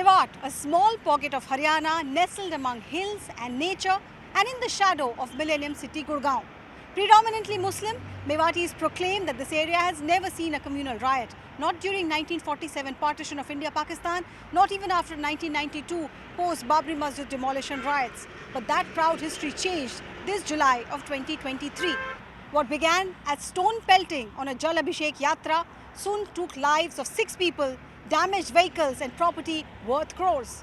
Mewat, a small pocket of Haryana nestled among hills and nature and in the shadow of Millennium City, Gurgaon. Predominantly Muslim, Mewatis proclaim that this area has never seen a communal riot, not during 1947 partition of India-Pakistan, not even after 1992 post-Babri Masjid demolition riots. But that proud history changed this July of 2023. What began as stone pelting on a Jal Abhishek Yatra soon took lives of 6 people, damaged vehicles and property worth crores.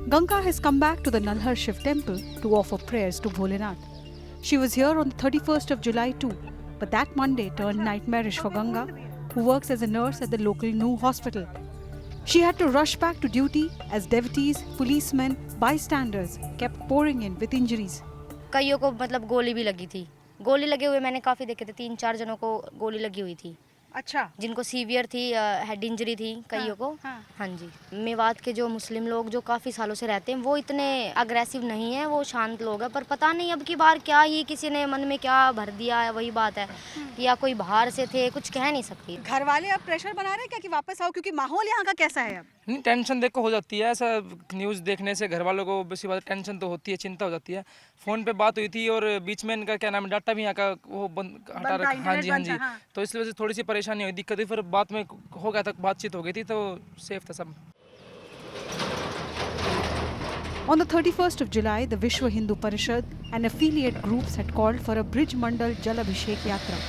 Ganga has come back to the Nalhar Shiv temple to offer prayers to Bholenath. She was here on the 31st of July too, but that Monday turned nightmarish for Ganga, who works as a nurse at the local New hospital. She had to rush back to duty as devotees, policemen, bystanders kept pouring in with injuries. कईयों को मतलब गोली भी लगी थी। गोली लगे हुए मैंने काफ़ी देखे थे, 3-4 जनों को गोली लगी हुई थी। अच्छा, जिनको सीवियर थी, हेड इंजरी थी कईयों को। हाँ जी, मेवात के जो मुस्लिम लोग जो काफ़ी सालों से रहते हैं वो इतने अग्रेसिव नहीं है, वो शांत लोग हैं। पर पता नहीं अब की बार क्या ही किसी ने मन में क्या भर दिया है, वही बात है। या कोई बाहर से थे, कुछ कह नहीं सकती। घर वाले अब प्रेशर बना रहे हैं क्या कि वापस आओ, क्योंकि माहौल यहाँ का कैसा है अब? नहीं, टेंशन देखो हो जाती है ऐसा। न्यूज़ देखने से घर वालों को बेसी बात टेंशन तो होती है, चिंता हो जाती है। फ़ोन पे बात हुई थी और बीच में इनका क्या नाम है, डाटा भी यहाँ का वो हटा रखा। हाँ जी। तो इस वजह से थोड़ी सी परेशानी हुई, दिक्कत हुई। फिर बाद में हो गया था, बातचीत हो गई थी तो सेफ था सब। On the 31st of July, the Vishwa Hindu Parishad and affiliate groups had called for a Brij Mandal Jal Abhishek Yatra.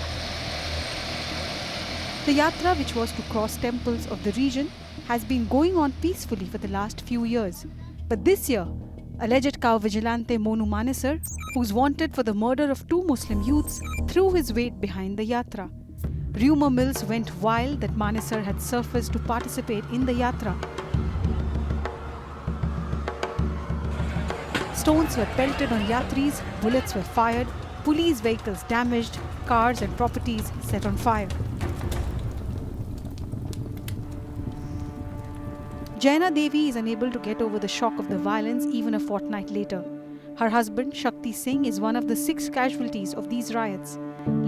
The yatra, which was to cross temples of the region, has been going on peacefully for the last few years. But this year, alleged cow vigilante Monu Manesar, who's wanted for the murder of 2 Muslim youths, threw his weight behind the yatra. Rumour mills went wild that Manesar had surfaced to participate in the yatra. Stones were pelted on yatris, bullets were fired, police vehicles damaged, cars and properties set on fire. Jaina Devi is unable to get over the shock of the violence even a fortnight later. Her husband, Shakti Singh, is one of the 6 casualties of these riots.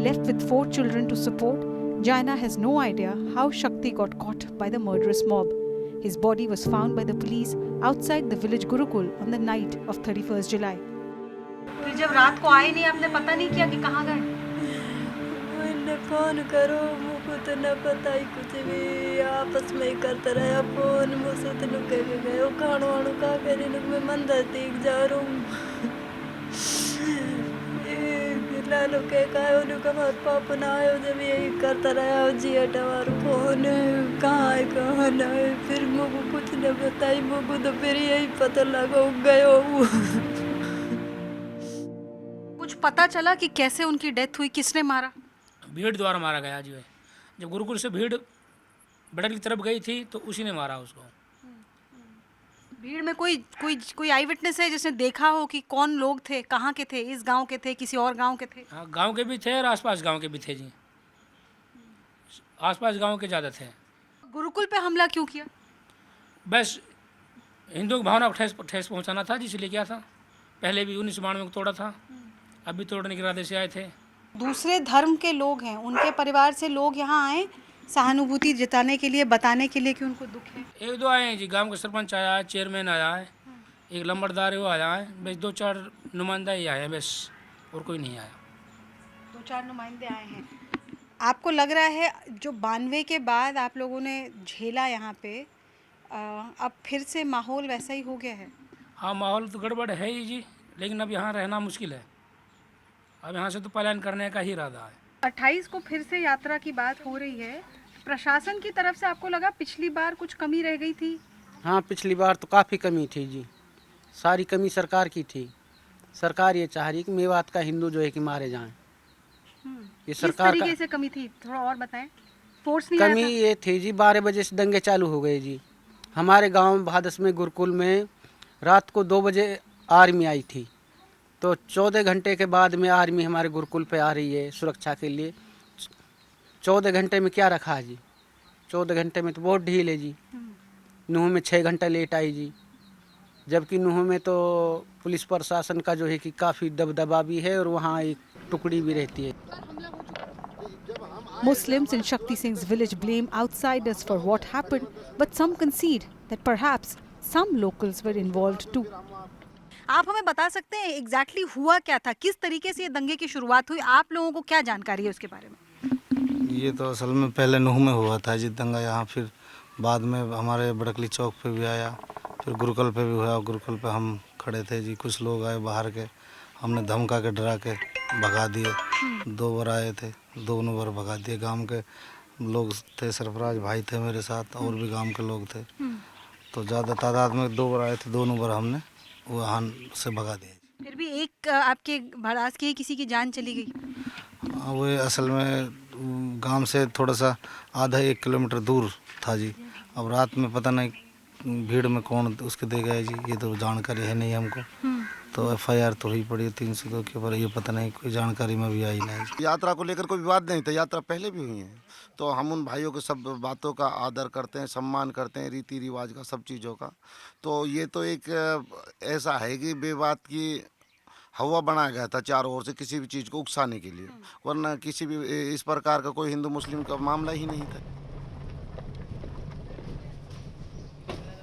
Left with 4 children to support, Jaina has no idea how Shakti got caught by the murderous mob. His body was found by the police outside the village Gurukul on the night of 31st July. फिर जब रात को आए नहीं, आपने पता नहीं किया कि कहाँ गए? मैंने फोन करो, मुझको तो न पता ही कुछ भी। आपस में ही करता रहा फोन। मुझसे तो नुके के गए वो खानो वानो का करे नुक में मंदिर देख जा रहा हूँ। लालो के कहा उनका हमारे पापा ना आयो, जब यही करता रहा जी हटावार फोन कहाँ है कहाँ ना है। फिर मुझको कुछ न बताई, मुझको तो फिर यही पता लगा गयो। कुछ पता चला कि कैसे उनकी डेथ हुई, किसने मारा? भीड़ द्वारा मारा गया जी। जब गुरुकुल से भीड़ बड़क की तरफ गई थी तो उसी ने मारा उसको। भीड़ में कोई आई विटनेस है जिसने देखा हो कि कौन लोग थे, कहाँ के थे, इस गांव के थे, किसी और गांव के थे? हाँ, गांव के भी थे और आसपास गांव के भी थे जी। आसपास गांव के ज़्यादा थे। गुरुकुल पे हमला क्यों किया? बस हिंदुओं की भावना को ठेस पहुँचाना था, जिसलिए किया था। पहले भी 1992 को तोड़ा था, अभी तोड़ने के इरादे से आए थे। दूसरे धर्म के लोग हैं, उनके परिवार से लोग यहाँ आए सहानुभूति जताने के लिए, बताने के लिए कि उनको दुख है? 1-2 आए हैं जी। गांव का सरपंच आया है, चेयरमैन आया है, एक लंबरदार है वो आया है। बस 2-4 नुमाइंदा ही आए हैं बस, और कोई नहीं आया। 2-4 नुमाइंदे आए हैं। आपको लग रहा है जो 92 के बाद आप लोगों ने झेला यहाँ पे, अब फिर से माहौल वैसा ही हो गया है? हाँ, माहौल तो गड़बड़ है ही जी, लेकिन अब यहाँ रहना मुश्किल है। अब यहाँ से तो पलायन करने का ही इरादा है। 28 को फिर से यात्रा की बात हो रही है। प्रशासन की तरफ से आपको लगा पिछली बार कुछ कमी रह गई थी? हाँ, पिछली बार तो काफ़ी कमी थी जी। सारी कमी सरकार की थी। सरकार ये चाह रही कि मेवात का हिंदू जो है कि मारे जाएं। ये किस सरकार तरीके का से कमी थी, थोड़ा और बताएं। फोर्स नहीं आया कमी था? ये थी जी, 12 बजे से दंगे चालू हो गए जी। हमारे गांव भादस में गुरुकुल में रात को 2 बजे आर्मी आई थी, तो 14 घंटे के बाद में आर्मी हमारे गुरुकुल पे आ रही है सुरक्षा के लिए। 14 घंटे में क्या रखा है जी, 14 घंटे में तो बहुत ढील है जी। नूह में 6 घंटा लेट आई जी, जबकि नूह में तो पुलिस प्रशासन का जो है कि काफ़ी दबदबा भी है और वहाँ एक टुकड़ी भी रहती है। Muslims in Shakti Singh's village blame outsiders for what happened, but some concede that perhaps some locals were involved too. आप हमें बता सकते हैं एग्जैक्टली हुआ क्या था, किस तरीके से ये दंगे की शुरुआत हुई, आप लोगों को क्या जानकारी है उसके बारे में? ये तो असल में पहले नूह में हुआ था जी दंगा यहाँ, फिर बाद में हमारे बड़कली चौक पे भी आया, फिर गुरुकुल पे भी हुआ। गुरुकुल पे हम खड़े थे जी, कुछ लोग आए बाहर के, हमने धमका के डरा के भगा दिए। 2 बार आए थे, दोनों बार भगा दिए। गांव के लोग थे, सरफराज भाई थे मेरे साथ, और भी गांव के लोग थे, तो ज़्यादा तादाद में 2 बार आए थे, दोनों बार हमने वहाँ से भगा दिया। फिर भी एक आपके भड़ास के किसी की जान चली गई। वो असल में गांव से थोड़ा सा आधा 1 किलोमीटर दूर था जी। अब रात में पता नहीं भीड़ में कौन उसके दे गए जी, ये तो जानकारी है नहीं हमको। तो FIR तो ही पड़ी 302 के ऊपर, ये पता नहीं कोई जानकारी में भी आई नहीं। यात्रा को लेकर कोई विवाद नहीं था, यात्रा पहले भी हुई है, तो हम उन भाइयों के सब बातों का आदर करते हैं, सम्मान करते हैं, रीति रिवाज का, सब चीज़ों का। तो ये तो एक ऐसा है कि बेबात की हवा बनाया गया था चारों ओर से किसी भी चीज़ को उकसाने के लिए, वरना किसी भी इस प्रकार का कोई हिंदू मुस्लिम का मामला ही नहीं था।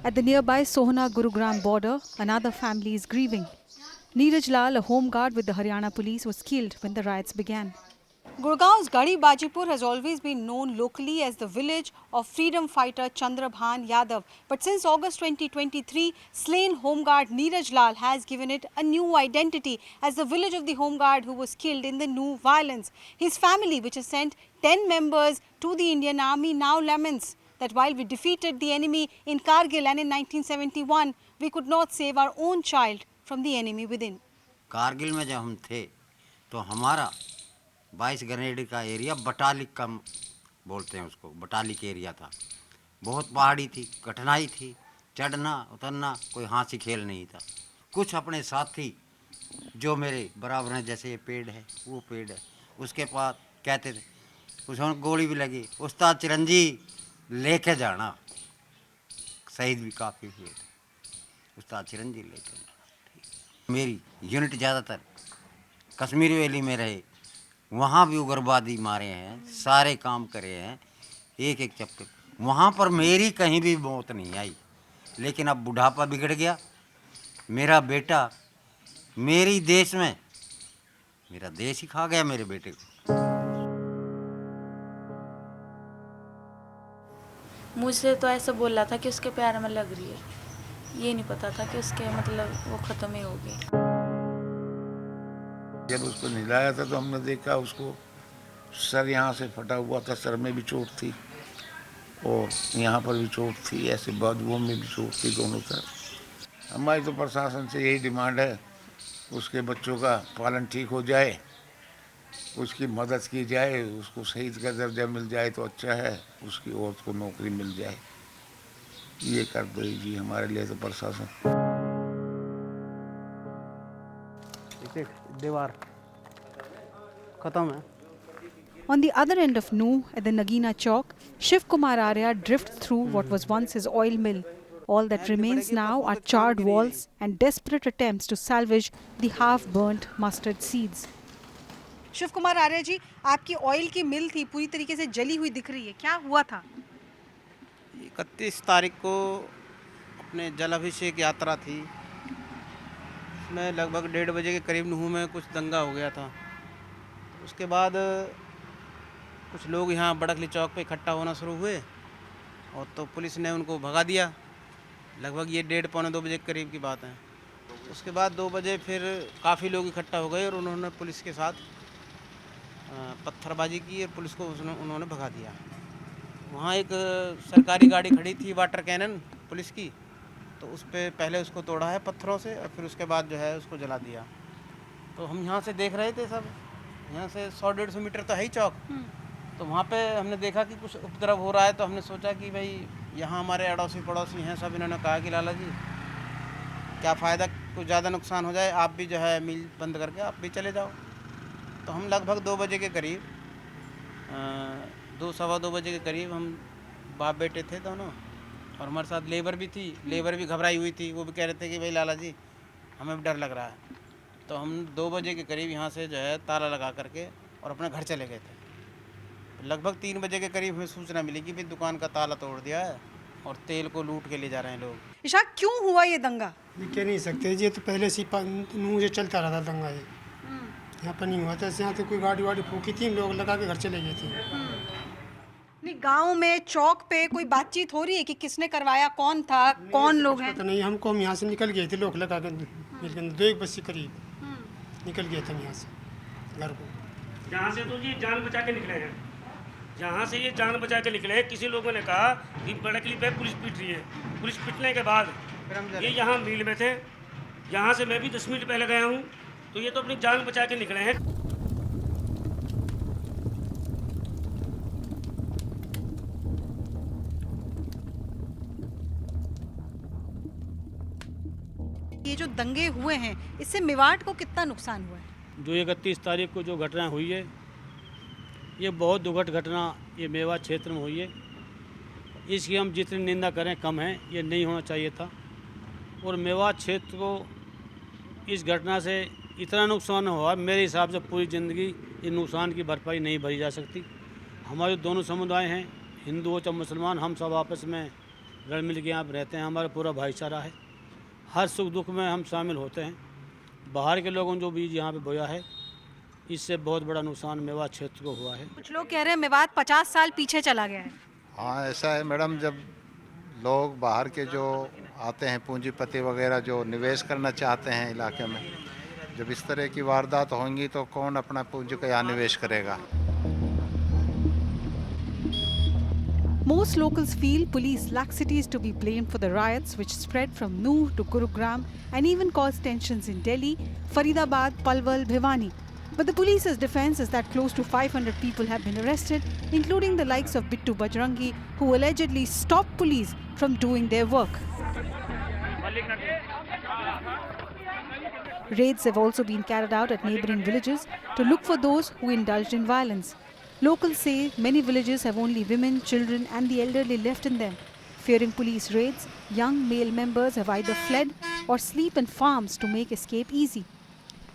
At the nearby Sohna-Gurugram border, another family is grieving. Neeraj Lal, a home guard with the Haryana police, was killed when the riots began. Gurgaon's Gadi Bajipur has always been known locally as the village of freedom fighter Chandrabhan Yadav. But since August 2023, slain Home Guard Neeraj Lal has given it a new identity as the village of the Home Guard who was killed in the new violence. His family, which has sent 10 members to the Indian Army, now laments that while we defeated the enemy in Kargil and in 1971, we could not save our own child from the enemy within. Kargil में जब हम थे तो हमारा 22 grenade का area Batalik का बोलते हैं उसको, बटालिक एरिया था। बहुत पहाड़ी थी, कठिनाई थी, चढ़ना उतरना कोई हाथी खेल नहीं था। कुछ अपने साथी जो मेरे बराबर हैं, जैसे ये पेड़ है वो पेड़ है, उसके पास कहते थे, उसमें गोली भी लगी, उस्ताद चिरंजी लेके जाना, शहीद भी काफ़ी हुए थे, उस्ताद चिरंजी लेके जाना। मेरी यूनिट ज़्यादातर कश्मीर वैली में रहे, वहाँ भी उग्रवादी मारे हैं, सारे काम करे हैं, एक एक चप्पे। वहाँ पर मेरी कहीं भी मौत नहीं आई, लेकिन अब बुढ़ापा बिगड़ गया। मेरा बेटा मेरी देश में, मेरा देश ही खा गया मेरे बेटे को। मुझसे तो ऐसा बोल रहा था कि उसके पैर में लग रही है, ये नहीं पता था कि उसके मतलब वो ख़त्म ही हो गई। जब उसको नहलाया था तो हमने देखा उसको सर यहाँ से फटा हुआ था, सर में भी चोट थी और यहाँ पर भी चोट थी, ऐसे बाजुओं में भी चोट थी, दोनों तरफ। हमारी तो प्रशासन से यही डिमांड है, उसके बच्चों का पालन ठीक हो जाए, उसकी मदद की जाए, उसको शहीद का दर्जा मिल जाए तो अच्छा है, उसकी औरत को नौकरी मिल जाए, ये कर दीजिए हमारे लिए तो प्रशासन। दीवार खत्म है। On the other end of Nuh, at the Nagina Chowk, Shiv Kumar Arya drifts through what was once his oil mill. All that remains now are charred walls and desperate attempts to salvage the half-burnt mustard seeds. Shiv Kumar आर्य जी, आपकी oil की मिल थी, पूरी तरीके से जली हुई दिख रही है, क्या हुआ था? 31 तारीख को अपने जलाभिषेक यात्रा थी, उसमें लगभग 1:30 बजे के करीब नूह में कुछ दंगा हो गया था। उसके बाद कुछ लोग यहाँ बड़कली चौक पे इकट्ठा होना शुरू हुए और तो पुलिस ने उनको भगा दिया। लगभग ये 1:30 पौने 2 बजे के करीब की बात है। उसके बाद 2 बजे फिर काफ़ी लोग इकट्ठा हो गए और उन्होंने पुलिस के साथ पत्थरबाजी की और पुलिस को उन्होंने भगा दिया। वहाँ एक सरकारी गाड़ी खड़ी थी वाटर कैनन पुलिस की, तो उस पर पहले उसको तोड़ा है पत्थरों से और फिर उसके बाद जो है उसको जला दिया। तो हम यहाँ से देख रहे थे सब, यहाँ से 100-150 मीटर तो है ही चौक। तो वहाँ पे हमने देखा कि कुछ उपद्रव हो रहा है, तो हमने सोचा कि भाई यहाँ हमारे अड़ोसी पड़ोसी हैं, सब इन्होंने कहा कि लाला जी क्या फ़ायदा, कुछ ज़्यादा नुकसान हो जाए, आप भी जो है मिल बंद करके आप भी चले जाओ। तो हम लगभग 2 बजे के करीब 2-2:15 बजे के करीब हम बाप बेटे थे दोनों, और हमारे साथ लेबर भी थी। लेबर भी घबराई हुई थी, वो भी कह रहे थे कि भाई लाला जी हमें भी डर लग रहा है। तो हम 2 बजे के करीब यहाँ से जो है ताला लगा करके और अपने घर चले गए थे। लगभग 3 बजे के करीब हमें सूचना मिली कि भाई दुकान का ताला तोड़ दिया है और तेल को लूट के ले जा रहे हैं लोग। इशाक, क्यों हुआ ये दंगा? ये कह नहीं सकते, ये तो पहले से मुँह से चलता रहा था दंगा। ये यहाँ पर नहीं हुआ था, यहाँ तो कोई गाड़ी वाड़ी फूकी थी, लोग लगा के घर चले गए थे। नहीं, गांव में चौक पे कोई बातचीत हो रही है कि किसने करवाया, कौन था, कौन लोग हैं? तो नहीं, हमको हम यहाँ से निकल गए थे, लोग लगा के 2-1 बजे करीब निकल गए थे हम यहाँ से घर को। जहाँ से तो ये जान बचा के निकले हैं, जहाँ से ये जान बचा के निकले, किसी लोगों ने कहा कि बड़कली पे पुलिस पीट रही है। पुलिस पीटने के बाद ये यहाँ मिल में थे, यहाँ से मैं भी 10 मिनट पहले गया हूँ, तो ये तो अपनी जान बचा के निकले हैं। ये जो दंगे हुए हैं, इससे मेवाड़ को कितना नुकसान हुआ है? जो 31 तारीख को जो घटना हुई है, ये बहुत दुखद घटना ये मेवाड़ क्षेत्र में हुई है। इसकी हम जितनी निंदा करें कम है, ये नहीं होना चाहिए था। और मेवाड़ क्षेत्र को इस घटना से इतना नुकसान हुआ, मेरे हिसाब से पूरी ज़िंदगी इस नुकसान की भरपाई नहीं भरी जा सकती। हमारे दोनों समुदाय हैं, हिंदू हो चाहे मुसलमान, हम सब आपस में रल मिल के यहाँ पर रहते हैं। हमारा पूरा भाईचारा है, हर सुख दुख में हम शामिल होते हैं। बाहर के लोगों जो बीज यहाँ पे बोया है, इससे बहुत बड़ा नुकसान मेवाड़ क्षेत्र को हुआ है। कुछ लोग कह रहे हैं मेवाड़ 50 साल पीछे चला गया है। हाँ, ऐसा है मैडम, जब लोग बाहर के जो आते हैं पूंजीपति वगैरह जो निवेश करना चाहते हैं इलाके में, जब इस तरह की वारदात होंगी तो कौन अपना पूंजी का यहाँ निवेश करेगा। Most locals feel police laxities to be blamed for the riots which spread from Nuh to Gurugram and even caused tensions in Delhi, Faridabad, Palwal, Bhiwani. But the police's defense is that close to 500 people have been arrested, including the likes of Bittu Bajrangi, who allegedly stopped police from doing their work. Raids have also been carried out at neighbouring villages to look for those who indulged in violence. Locals say many villages have only women, children and the elderly left in them. Fearing police raids, young male members have either fled or sleep in farms to make escape easy.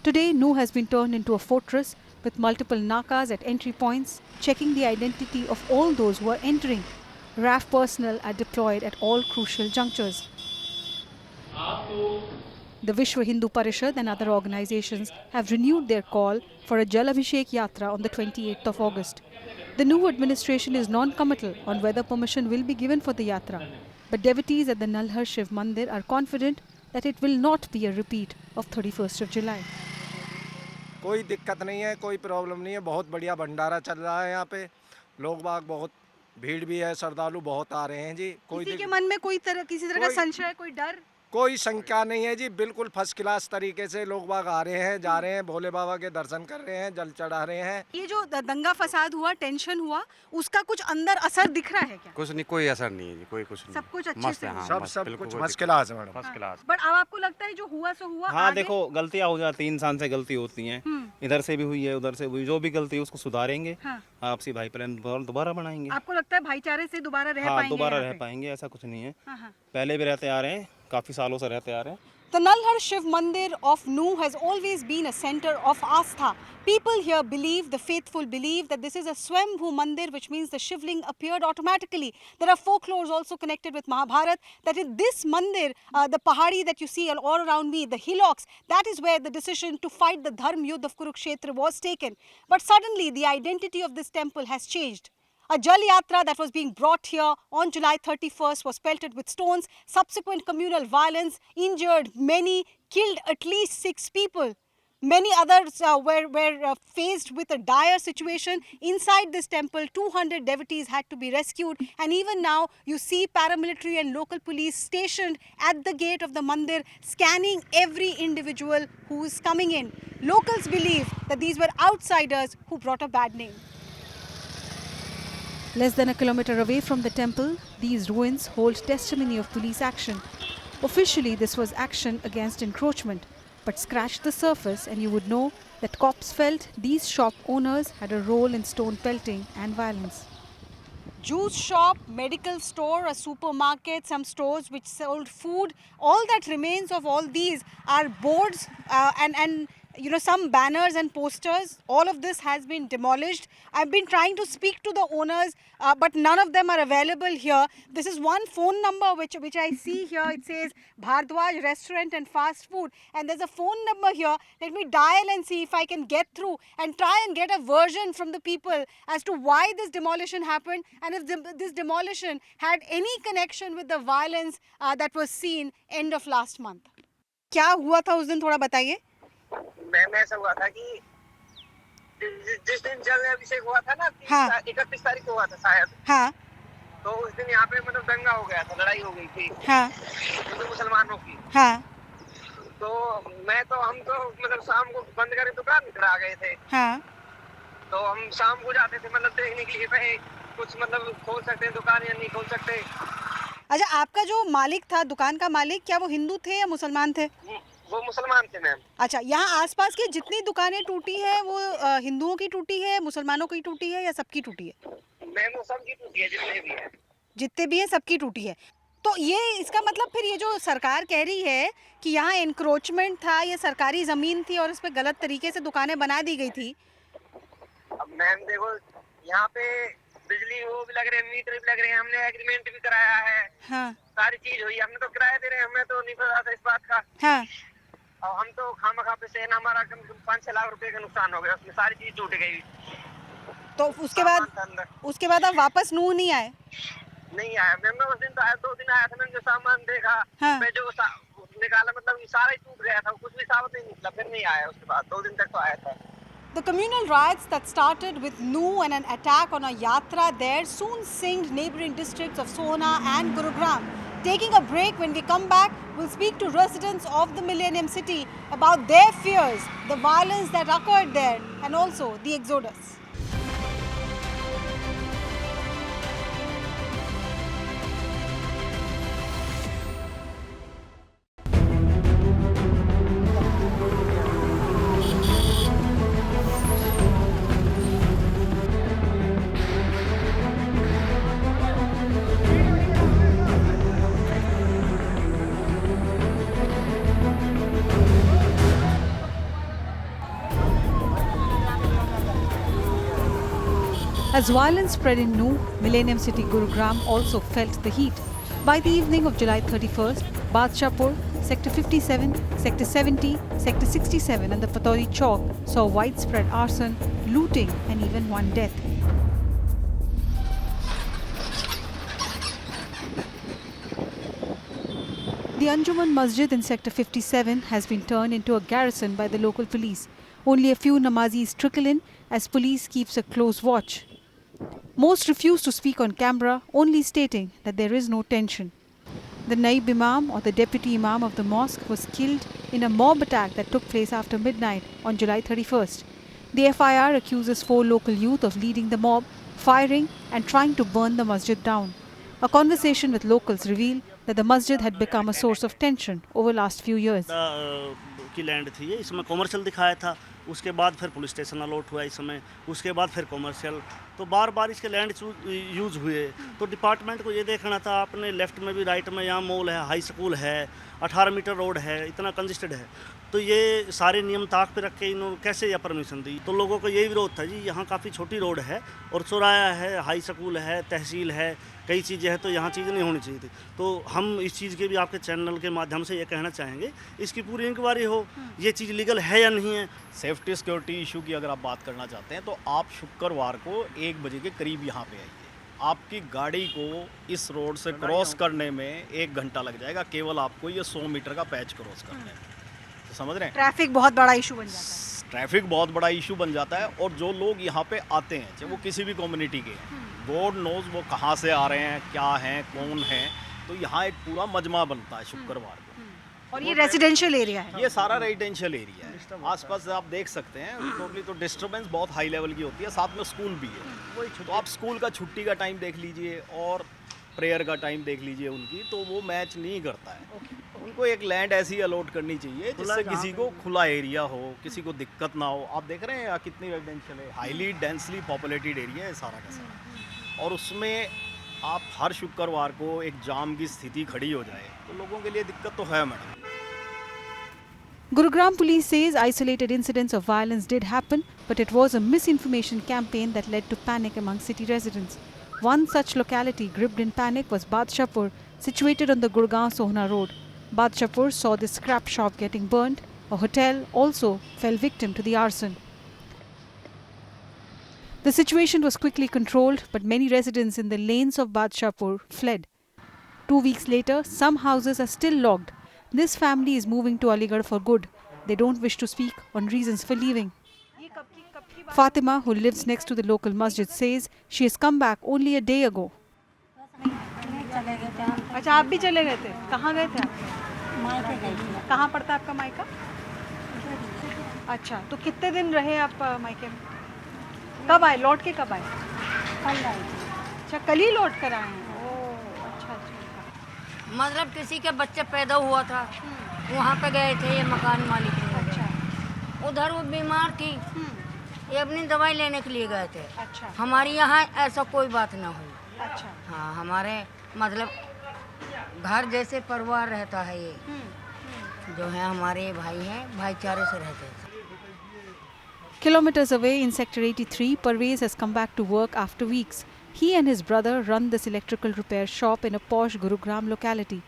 Today, Nuh has been turned into a fortress with multiple nakas at entry points, checking the identity of all those who are entering. RAF personnel are deployed at all crucial junctures. The Vishwa Hindu Parishad and other organizations have renewed their call for a Jal Abhishek Yatra on the 28th of August. The new administration is non-committal on whether permission will be given for the Yatra, but devotees at the Nalhar Shiv Mandir are confident that it will not be a repeat of 31st of July. कोई दिक्कत नहीं है, कोई problem नहीं है, बहुत बढ़िया भंडारा चल रहा है यहाँ पे। लोग बाग बहुत, भीड़ भी है, श्रद्धालु बहुत आ रहे हैं जी। किसी के मन में किसी तरह का संशय, कोई डर? कोई शंका नहीं है जी, बिल्कुल फर्स्ट क्लास तरीके से लोग बाग आ रहे हैं, जा रहे हैं, भोले बाबा के दर्शन कर रहे हैं, जल चढ़ा रहे हैं। ये जो दंगा फसाद हुआ, टेंशन हुआ, उसका कुछ अंदर असर दिख रहा है क्या? कुछ नहीं, कोई असर नहीं है जी, कोई कुछ नहीं। सब कुछ अच्छे से, हाँ, सब कुछ फर्स्ट क्लास है मैडम, फर्स्ट क्लास। बट अब आपको लगता है जो हुआ सो हुआ? हाँ देखो, गलतियाँ हो जाती हैं, इंसान से गलती होती हैं, इधर से भी हुई है, उधर से हुई, जो भी गलती है उसको सुधारेंगे, आपसी भाई प्लान दोबारा बनाएंगे। आपको लगता है भाईचारे से दोबारा रह पाएंगे? दोबारा रह पाएंगे, ऐसा कुछ नहीं है। पहले भी रहते आ रहे हैं, काफी सालों से रहते आ रहे हैं। The Nalhar Shiv Mandir of Nuh has always been a center of Astha. People here believe, the faithful believe, that this is a Swambhu Mandir, which means the Shivling appeared automatically. There are folklores also connected with Mahabharat, that in this Mandir, the pahadi that you see all around me, the hillocks, that is where the decision to fight the Dharm Yudh of Kurukshetra was taken. But suddenly, the identity of this temple has changed. A Jal Yatra that was being brought here on July 31st was pelted with stones. Subsequent communal violence injured many, killed at least 6 people. Many others were faced with a dire situation. Inside this temple, 200 devotees had to be rescued. And even now, you see paramilitary and local police stationed at the gate of the mandir, scanning every individual who is coming in. Locals believe that these were outsiders who brought a bad name. Less than a kilometer away from the temple, these ruins hold testimony of police action. Officially, this was action against encroachment. But scratch the surface and you would know that cops felt these shop owners had a role in stone pelting and violence. Juice shop, medical store, a supermarket, some stores which sold food, all that remains of all these are boards and some banners and posters. All of this has been demolished. I've been trying to speak to the owners, but none of them are available here. This is one phone number which I see here. It says Bhardwaj Restaurant and Fast Food. And there's a phone number here. Let me dial and see if I can get through and try and get a version from the people as to why this demolition happened and if this demolition had any connection with the violence that was seen end of last month. क्या हुआ था उस दिन थोड़ा बताइए? Ma'am ऐसा हुआ था कि जिस दिन जल अभिषेक हुआ था ना 31 तारीख को हुआ था शायद। हाँ। तो उस दिन यहाँ पे मतलब दंगा हो गया था, लड़ाई हो गई थी। हाँ। हिंदू मुसलमानों की। हाँ। तो हम तो मतलब शाम को बंद करके दुकान घर आ गए थे। हाँ। तो हम शाम को जाते थे मतलब देखने के लिए भाई कुछ मतलब खोल सकते हैं दुकान या नहीं खोल सकते। अच्छा, आपका जो मालिक था, दुकान का मालिक, क्या वो हिंदू थे या मुसलमान थे? वो मुसलमान थे मैम। अच्छा, यहाँ आसपास की जितनी दुकानें टूटी है वो हिंदुओं की टूटी है, मुसलमानों की टूटी है या सबकी टूटी है? मैम वो सबकी टूटी है, जितने भी है सबकी टूटी है। तो ये इसका मतलब फिर ये जो सरकार कह रही है कि यहाँ एनक्रोचमेंट था, ये सरकारी जमीन थी और इस पे गलत तरीके से दुकानें बना दी गई थी। अब मैम देखो यहाँ पे बिजली वो भी लग रहे हैं, मीटर भी लग रहे हैं, हमने एग्रीमेंट भी कराया है। हाँ। सारी चीज हुई, हमने तो किराया दे रहे हैं, हमें तो नहीं पता था इस बात का। हाँ। और हम तो खामखा पे से हमारा 5-6 लाख रुपए का नुकसान हो गया, उसमें सारी चीज टूट गई। तो उसके बाद आप वापस नूह नहीं आए? नहीं आया मैम, मैं उस दिन तो आया, 2 दिन आया था, मैंने जो सामान देखा। हाँ। मैं जो निकाला मतलब सारा ही टूट गया था, कुछ भी साबित नहीं निकला, फिर नहीं आया उसके बाद, 2 दिन तक तो आया था। The communal riots that started with Nuh and an attack on a yatra there soon singed neighboring districts of Sona and Gurugram. Taking a break, when we come back, we'll speak to residents of the Millennium City about their fears, the violence that occurred there, and also the exodus. As violence spread in Nuh, Millennium City Gurugram also felt the heat. By the evening of July 31st, Badshahpur, Sector 57, Sector 70, Sector 67 and the Patori Chowk saw widespread arson, looting and even one death. The Anjuman Masjid in Sector 57 has been turned into a garrison by the local police. Only a few Namazis trickle in as police keeps a close watch. Most refuse to speak on camera, only stating that there is no tension. The Naib Imam or the Deputy Imam of the mosque was killed in a mob attack that took place after midnight on July 31st. The FIR accuses 4 local youth of leading the mob, firing and trying to burn the masjid down. A conversation with locals revealed that the masjid had become a source of tension over last few years. की land थी ये, इसमें commercial दिखाया था, उसके बाद फिर police station allot हुआ इस समय, उसके बाद फिर कॉमर्शियल, तो बार बार इसके लैंड यूज़ हुए। तो डिपार्टमेंट को ये देखना था, अपने लेफ्ट में भी राइट में यहाँ मॉल है, हाई स्कूल है, 18 मीटर रोड है, इतना कंजेस्टेड है, तो ये सारे नियम ताक पे रख के इन्होंने कैसे यह परमिशन दी। तो लोगों को यही विरोध था जी, यहाँ काफ़ी छोटी रोड है और चौराया है, हाई स्कूल है, तहसील है, कई चीज़ें हैं, तो यहाँ चीज़ें नहीं होनी चाहिए थी। तो हम इस चीज़ के भी आपके चैनल के माध्यम से ये कहना चाहेंगे, इसकी पूरी इंक्वायरी हो, ये चीज़ लीगल है या नहीं है। सेफ्टी सिक्योरिटी इशू की अगर आप बात करना चाहते हैं तो आप शुक्रवार को 1 बजे के करीब यहाँ पे आइए। आपकी गाड़ी को इस रोड से क्रॉस करने में 1 घंटा लग जाएगा, केवल आपको ये 100 मीटर का पैच क्रॉस करने में। समझ रहे हैं? ट्रैफिक बहुत बड़ा इशू बन जाता है। ट्रैफिक बहुत बड़ा इशू बन जाता है और जो लोग यहाँ पे आते हैं चाहे वो किसी भी कम्युनिटी के हैं, गॉड नोज वो कहाँ से आ रहे हैं, क्या हैं, कौन हैं, तो यहाँ एक पूरा मजमा बनता है शुक्रवार को। और ये रेजिडेंशियल एरिया है, ये सारा रेजिडेंशियल एरिया है। आसपास आप देख सकते हैं टोटली तो डिस्टर्बेंस बहुत हाई लेवल की होती है, साथ में स्कूल भी है। तो आप स्कूल का छुट्टी का टाइम देख लीजिए और प्रेयर का टाइम देख लीजिए उनकी, तो वो मैच नहीं करता है। उनको एक लैंड ऐसी अलॉट करनी चाहिए जिससे किसी को खुला एरिया हो, किसी को दिक्कत ना हो। आप देख रहे हैं कितनी रेजिडेंशियल है, हाईली डेंसली पॉपुलेटेड एरिया है सारा का सारा, और उसमें आप हर शुक्रवार को एक जाम की स्थिति खड़ी हो जाए तो लोगों के लिए दिक्कत तो है madam. Gurugram police says isolated incidents of violence did happen, but it was a misinformation campaign that led to panic among city residents. One such locality gripped in panic was Badshapur, situated on the Gurgaon-Sohna road. Badshapur saw the scrap shop getting burnt. A hotel also fell victim to the arson. The situation was quickly controlled, but many residents in the lanes of Badshapur fled. 2 weeks later, some houses are still locked. This family is moving to Aligarh for good. They don't wish to speak on reasons for leaving. Fatima, who lives next to the local masjid, says she has come back only a day ago. अच्छा, आप भी चले गए थे? कहाँ गए थे आप? मायके गई थी। कहाँ पड़ता है आपका मायका? अच्छा, तो कितने दिन रहे आप मायके में? कब आए? लौट के कब आए? कल आई थी। अच्छा, कल ही लौट कर आए हैं। ओह, अच्छा अच्छा। मतलब किसी के बच्चे पैदा हुआ था, वहाँ पे गए थे, ये मकान मालिक ने। अच्छा। उधर वो बीमार थी, ये अपनी दवाई लेने के लिए गए थे। अच्छा। हमारे यहाँ ऐसा कोई बात ना हुई। अच्छा। हाँ, हमारे मतलब घर जैसे परिवार रहता है ये, जो है हमारे भाई हैं, भाईचारे से रहते हैं। Kilometers away in Sector 83, Parvez has come back to work after weeks. He and his brother run this electrical repair shop in a posh Gurugram locality.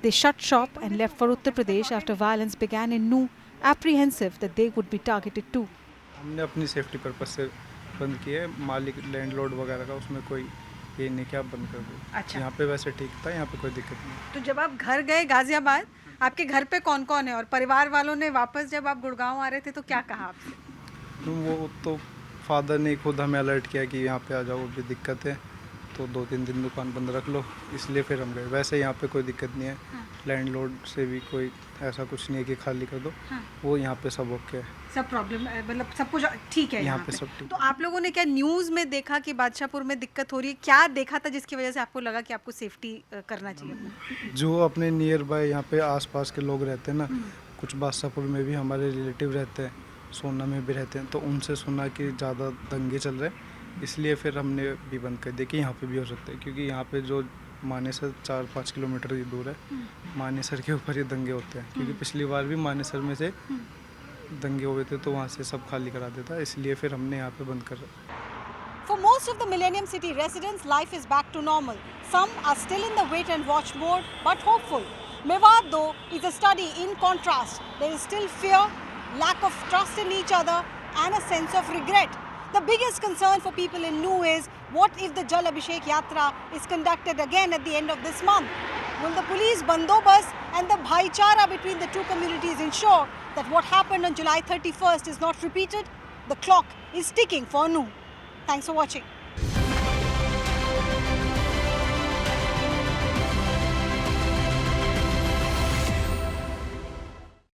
They shut shop and left for Uttar Pradesh after violence began in Nuh, apprehensive that they would be targeted too. हमने अपनी safety purpose से बंद किया है, मालिक landlord वगैरह का उसमें कोई ये नहीं कि आप बंद कर दो। अच्छा। यहाँ पे वैसे ठीक था, यहाँ पे कोई दिक्कत नहीं। तो जब आप घर गए गाजियाबाद, आपके घर पे कौन कौन है और परिवार वालों ने वापस जब आप गुड़गांव आ रहे थे तो क्या कहा आपसे? वो तो फादर ने खुद हमें अलर्ट किया कि यहाँ पे आ जाओ, भी दिक्कत है, तो 2-3 दिन दुकान बंद रख लो, इसलिए फिर हम गए। वैसे यहाँ पे कोई दिक्कत नहीं है। हाँ। लैंडलॉर्ड से भी कोई ऐसा कुछ नहीं है कि खाली कर दो। हाँ। वो यहाँ पे सब ओके है, सब प्रॉब्लम मतलब सब कुछ ठीक है यहाँ पे सब ठीक। तो आप लोगों ने क्या न्यूज़ में देखा कि बादशाहपुर में दिक्कत हो रही है? क्या देखा था जिसकी वजह से आपको लगा कि आपको सेफ्टी करना चाहिए? जो अपने नियर बाय यहाँ पे आसपास के लोग रहते हैं ना, कुछ बादशाहपुर में भी हमारे रिलेटिव रहते हैं, सोना में भी रहते हैं, तो उनसे सुना कि ज़्यादा दंगे चल रहे हैं, इसलिए फिर हमने भी बंद कर दिया कि यहाँ पे भी हो सकते हैं, क्योंकि यहाँ पे जो मानेसर 4-5 किलोमीटर ही दूर है, मानेसर के ऊपर ही दंगे होते हैं, क्योंकि पिछली बार भी मानेसर में से दंगे हुए थे तो वहाँ से सब खाली करा देता, इसलिए फिर हमने यहाँ पे बंद कर रखा। For most of the Millennium City residents, life is back to normal. Some are still in the wait and watch mode, but hopeful. Mewat, though, is a study in contrast. There is still fear, lack of trust in each other, and a sense of regret. The biggest concern for people in Nuh is, what if the Jal Abhishek Yatra is conducted again at the end of this month? Will the police bandobast and the bhaichara between the two communities ensure that what happened on July 31st is not repeated? The clock is ticking for Nuh. Thanks for watching.